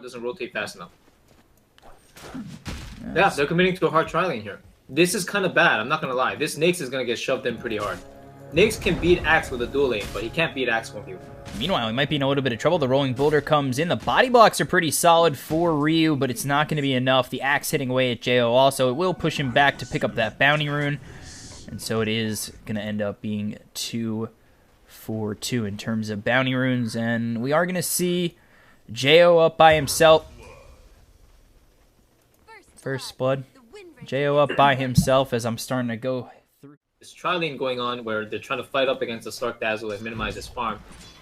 doesn't rotate fast enough. Yes. Yeah, they're committing to a hard tri lane here. This is kind of bad, I'm not going to lie. This Nyx is going to get shoved in pretty hard. Nyx can beat Axe with a dual lane, but he can't beat Axe 1v1. Meanwhile, he might be in a little bit of trouble. The rolling boulder comes in. The body blocks are pretty solid for Ryu, but it's not going to be enough. The axe hitting away at Jo also. It will push him back to pick up that bounty rune. And so it is going to end up being 2-4-2 in terms of bounty runes. And we are going to see Jo up by himself. First blood. Jo up by himself as I'm starting to go through. This tri lane going on where they're trying to fight up against the Slark Dazzle and minimize his farm.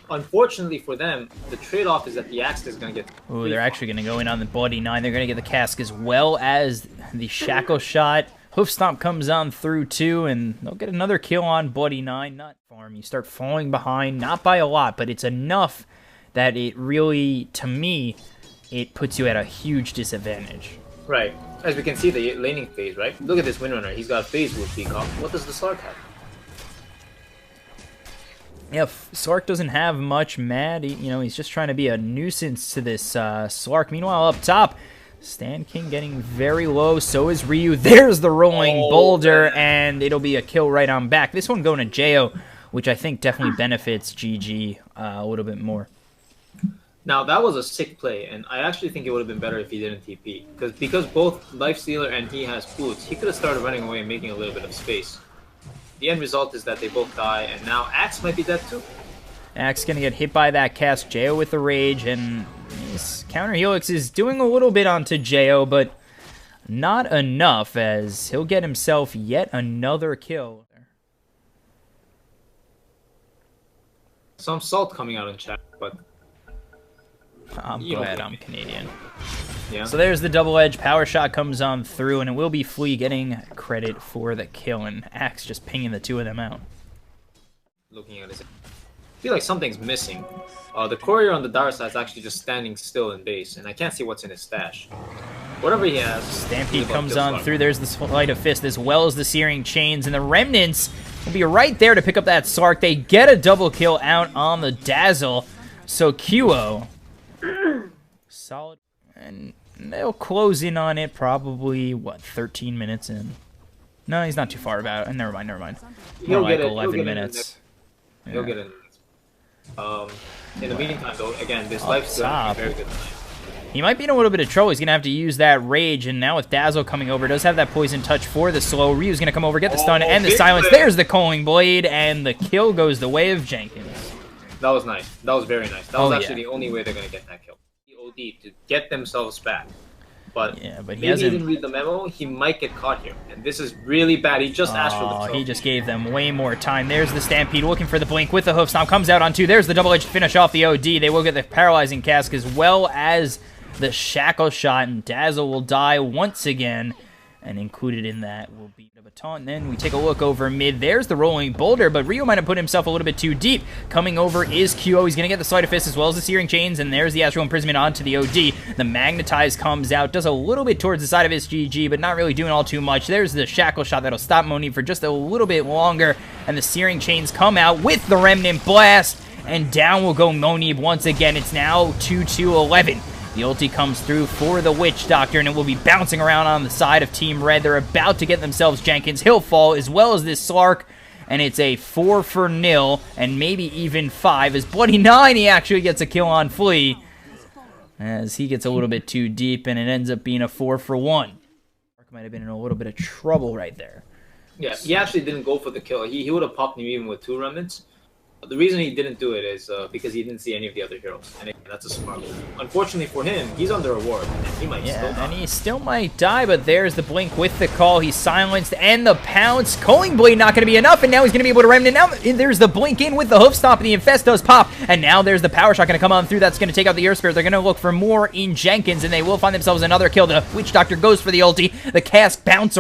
Unfortunately for them, the trade-off is that the Axe is going to get... Ooh, they're actually going to go in on the Bloody 9. They're going to get the cask as well as the Shackle Shot. Hoof Stomp comes on through too, and they'll get another kill on Bloody 9. Not farm. You start falling behind, not by a lot, but it's enough that it really, to me, it puts you at a huge disadvantage. Right. As we can see, the laning phase, right? Look at this Windrunner. He's got a phase with Peacock. What does the Slark have? Yeah, Slark doesn't have much mad. He's just trying to be a nuisance to this Slark. Meanwhile, up top, Stan King getting very low. So is Ryu. There's the rolling boulder, and it'll be a kill right on back. This one going to Jo, which I think definitely benefits GG a little bit more. Now, that was a sick play, and I actually think it would have been better if he didn't TP. Because both Lifestealer and he has boots, he could have started running away and making a little bit of space. The end result is that they both die, and now Axe might be dead too. Axe gonna get hit by that cast. Jo with the rage, and his counter helix is doing a little bit onto Jo, but not enough, as he'll get himself yet another kill. Some salt coming out in chat, but... I'm glad I'm Canadian. Yeah. So there's the double edge. Power shot comes on through, and it will be Flea getting credit for the kill, and Axe just pinging the two of them out. Looking at it, I feel like something's missing. The courier on the Dire side is actually just standing still in base, and I can't see what's in his stash. Whatever he has. Stampede comes on through. There's the Sleight of Fist, as well as the Searing Chains, and the Remnants will be right there to pick up that Slark. They get a double kill out on the Dazzle. So QO, solid, and they'll close in on it probably, what, 13 minutes in? No, he's not too far about it. Never mind. More like 11 minutes. He'll get it. In the meantime, though, again, this life's going to be very good tonight. He might be in a little bit of trouble. He's going to have to use that Rage, and now with Dazzle coming over, does have that Poison Touch for the slow. Ryu's going to come over, get the stun, and the silence. There's the Culling Blade, and the kill goes the way of Jenkins. That was nice. That was very nice. That was actually the only way they're going to get that kill. The OD to get themselves back. But he didn't read the memo. He might get caught here. And this is really bad. He just asked for the kill. He just gave them way more time. There's the Stampede looking for the blink with the hoof stomp. Comes out on two. There's the double edge to finish off the OD. They will get the paralyzing cask as well as the shackle shot. And Dazzle will die once again. And included in that will be the baton. And then we take a look over mid. There's the rolling boulder, but Ryu might have put himself a little bit too deep. Coming over is QO. He's going to get the Sleight of Fist as well as the Searing Chains, and there's the Astral Imprisonment onto the OD. The Magnetize comes out, does a little bit towards the side of his GG, but not really doing all too much. There's the Shackle Shot that'll stop Moni for just a little bit longer, and the Searing Chains come out with the Remnant Blast, and down will go Monib once again. It's now 2-11. The ulti comes through for the Witch Doctor, and it will be bouncing around on the side of Team Red. They're about to get themselves Jenkins. He'll fall, as well as this Slark, and it's a 4-0, and maybe even 5. As Bloody 9, he actually gets a kill on Flea, as he gets a little bit too deep, and it ends up being a 4-1. Slark might have been in a little bit of trouble right there. Yeah, he actually didn't go for the kill. He would have popped him even with 2 remnants. The reason he didn't do it is because he didn't see any of the other heroes, and that's a smart move. Unfortunately for him, he's under a ward, and he might still die. And he still might die, but there's the blink with the call. He's silenced, and the pounce. Culling Blade not going to be enough, and now he's going to be able to remnant. Now there's the blink in with the hoof stomp, and the Infest does pop, and now there's the power shot going to come on through. That's going to take out the Earth Spirit. They're going to look for more in Jenkins, and they will find themselves another kill. The Witch Doctor goes for the ulti. The cask bounces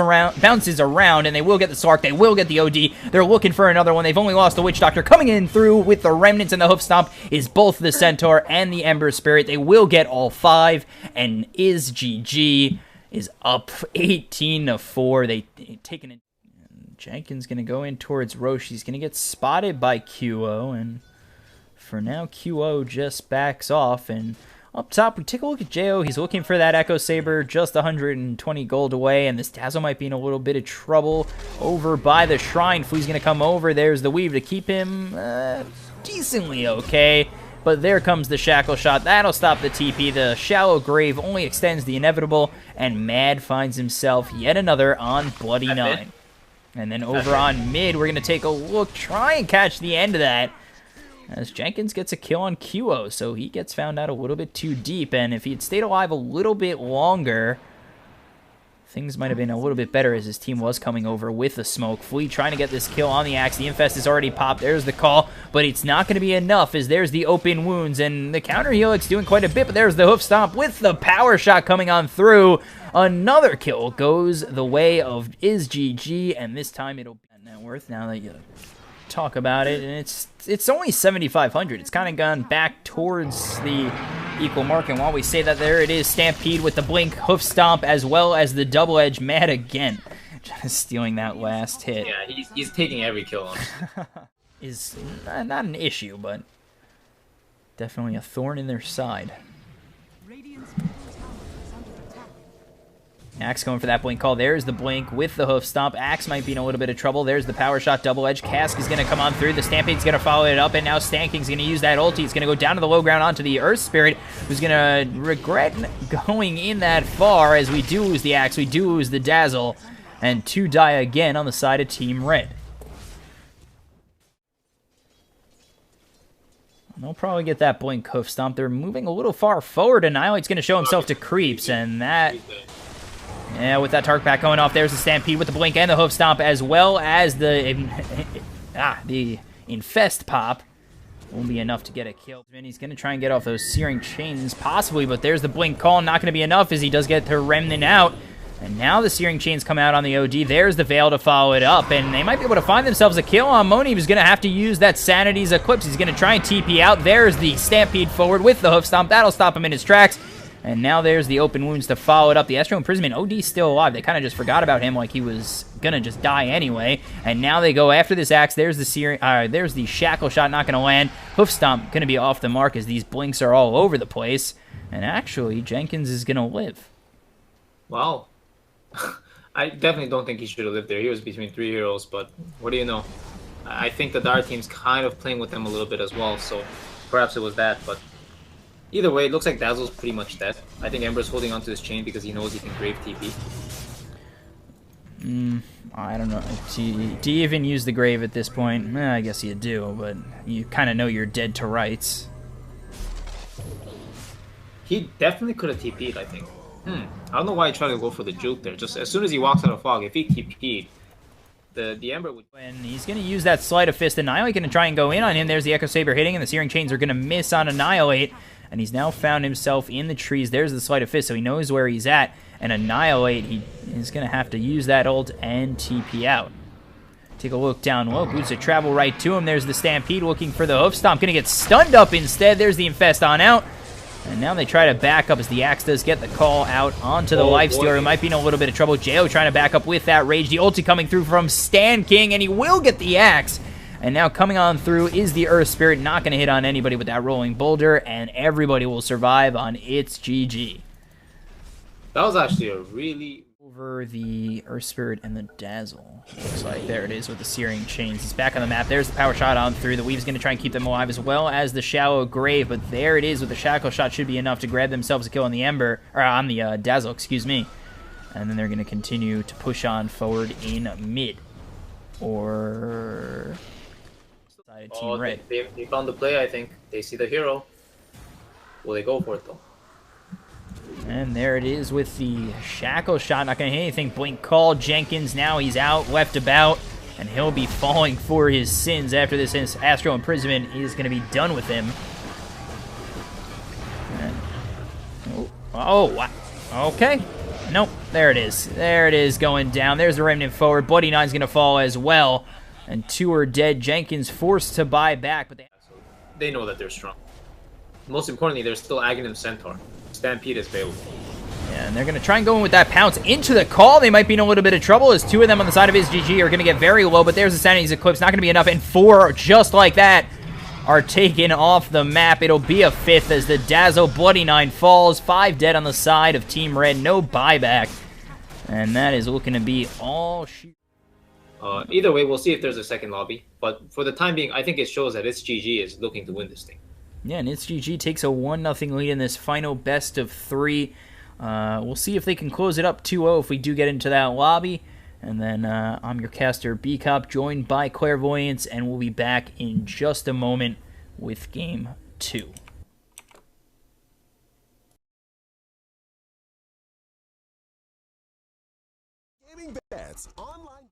around, and they will get the Slark. They will get the OD. They're looking for another one. They've only lost the Witch Doctor. Coming in through with the Remnants and the hoof stomp is both the Centaur and the Ember Spirit. They will get all 5, and is GG is up 18-4. They taken it. Jenkins gonna go in towards Roche. He's gonna get spotted by QO, and for now QO just backs off, and Up top, we take a look at Jo. He's looking for that Echo Saber, just 120 gold away, and this Dazzle might be in a little bit of trouble over by the Shrine. Flea's going to come over. There's the Weave to keep him decently okay, but there comes the Shackle Shot. That'll stop the TP. The Shallow Grave only extends the inevitable, and Mad finds himself yet another on Bloody 9. And then over on mid, we're going to take a look, try and catch the end of that, as Jenkins gets a kill on QO, so he gets found out a little bit too deep, and if he had stayed alive a little bit longer, things might have been a little bit better as his team was coming over with the smoke. Flea trying to get this kill on the Axe. The Infest is already popped. There's the call, but it's not going to be enough as there's the open wounds, and the counter Helix doing quite a bit, but there's the Hoof Stomp with the power shot coming on through. Another kill goes the way of IzGG, and this time it'll be net worth now that you talk about it, and it's only 7,500. It's kind of gone back towards the equal mark, and while we say that, there it is, Stampede with the blink, Hoof Stomp, as well as the double edge. Mad again, just stealing that last hit. Yeah, he's taking every kill on him. Is not an issue, but definitely a thorn in their side. Axe going for that blink call. There's the blink with the Hoof Stomp. Axe might be in a little bit of trouble. There's the power shot, double edge. Cask is going to come on through. The Stampede's going to follow it up, and now Stanking's going to use that ulti. He's going to go down to the low ground onto the Earth Spirit, who's going to regret going in that far, as we do lose the Axe, we do lose the Dazzle, and 2 die again on the side of Team Red. They'll probably get that blink Hoof Stomp. They're moving a little far forward. Annihilate's going to show himself to creeps, and that... Yeah, with that Tark Pack going off, there's the Stampede with the blink and the Hoof Stomp, as well as the Infest pop. Won't be enough to get a kill. And he's going to try and get off those Searing Chains, possibly, but there's the blink call. Not going to be enough as he does get the Remnant out. And now the Searing Chains come out on the OD. There's the Veil to follow it up, and they might be able to find themselves a kill on Moni. He's going to have to use that Sanity's Eclipse. He's going to try and TP out. There's the Stampede forward with the Hoof Stomp. That'll stop him in his tracks. And now there's the open wounds to follow it up. The Astro Imprisonment, OD's still alive. They kind of just forgot about him like he was going to just die anyway. And now they go after this Axe. There's the there's the Shackle Shot, not going to land. Hoof Stomp going to be off the mark as these blinks are all over the place. And actually, Jenkins is going to live. Wow. I definitely don't think he should have lived there. He was between 3 heroes, but what do you know? I think that our team's kind of playing with them a little bit as well, so perhaps it was that, but either way, it looks like Dazzle's pretty much dead. I think Ember's holding onto his chain because he knows he can Grave TP. I don't know. Do you even use the Grave at this point? I guess you do, but you kind of know you're dead to rights. He definitely could have TP'd, I think. I don't know why he tried to go for the juke there. Just as soon as he walks out of fog, if he TP'd, the Ember would... And he's going to use that Sleight of Fist. Annihilate going to try and go in on him. There's the Echo Saber hitting, and the Searing Chains are going to miss on Annihilate. And he's now found himself in the trees. There's the Sleight of Fist, so he knows where he's at. And Annihilate, he is going to have to use that ult and TP out. Take a look down low. Boots to travel right to him. There's the Stampede looking for the Hoof Stomp. Going to get stunned up instead. There's the Infest on out. And now they try to back up as the Axe does get the call out onto the Lifestealer. He might be in a little bit of trouble. Jo trying to back up with that Rage. The ulti coming through from Stan King, and he will get the Axe. And now coming on through is the Earth Spirit. Not going to hit on anybody with that Rolling Boulder, and everybody will survive on its GG. That was actually a really... Over the Earth Spirit and the Dazzle. Looks like there it is with the Searing Chains. He's back on the map. There's the power shot on through. The Weave's going to try and keep them alive, as well as the Shallow Grave. But there it is with the Shackle Shot. Should be enough to grab themselves a kill on the Ember, or on the Dazzle, excuse me. And then they're going to continue to push on forward in mid. Or... Team Red. They found the play, I think. They see the hero. Will they go for it, though? And there it is with the Shackle Shot. Not going to hit anything. Blink call. Jenkins, now he's out, left about. And he'll be falling for his sins after this Astro Imprisonment is going to be done with him. And, oh, wow. Okay. Nope. There it is. There it is going down. There's the Remnant forward. Bloody Nine's going to fall as well. And 2 are dead. Jenkins forced to buy back, but they know that they're strong. Most importantly, there's still Aghanim Centaur. Stampede is available. Yeah, and they're going to try and go in with that pounce into the call. They might be in a little bit of trouble as 2 of them on the side of his GG are going to get very low, but there's the Sanity's Eclipse. Not going to be enough, and 4 just like that. are taken off the map. It'll be a 5th as the Dazzle Bloody 9 falls. 5 dead on the side of Team Red. No buyback. And that is looking to be all shoot. Either way, we'll see if there's a second lobby. But for the time being, I think it shows that its GG is looking to win this thing. Yeah, and its GG takes a 1-0 lead in this final best of 3. We'll see if they can close it up 2-0 if we do get into that lobby. And then I'm your caster, B-Cop, joined by Clairvoyance, and we'll be back in just a moment with Game 2. Gaming bets online.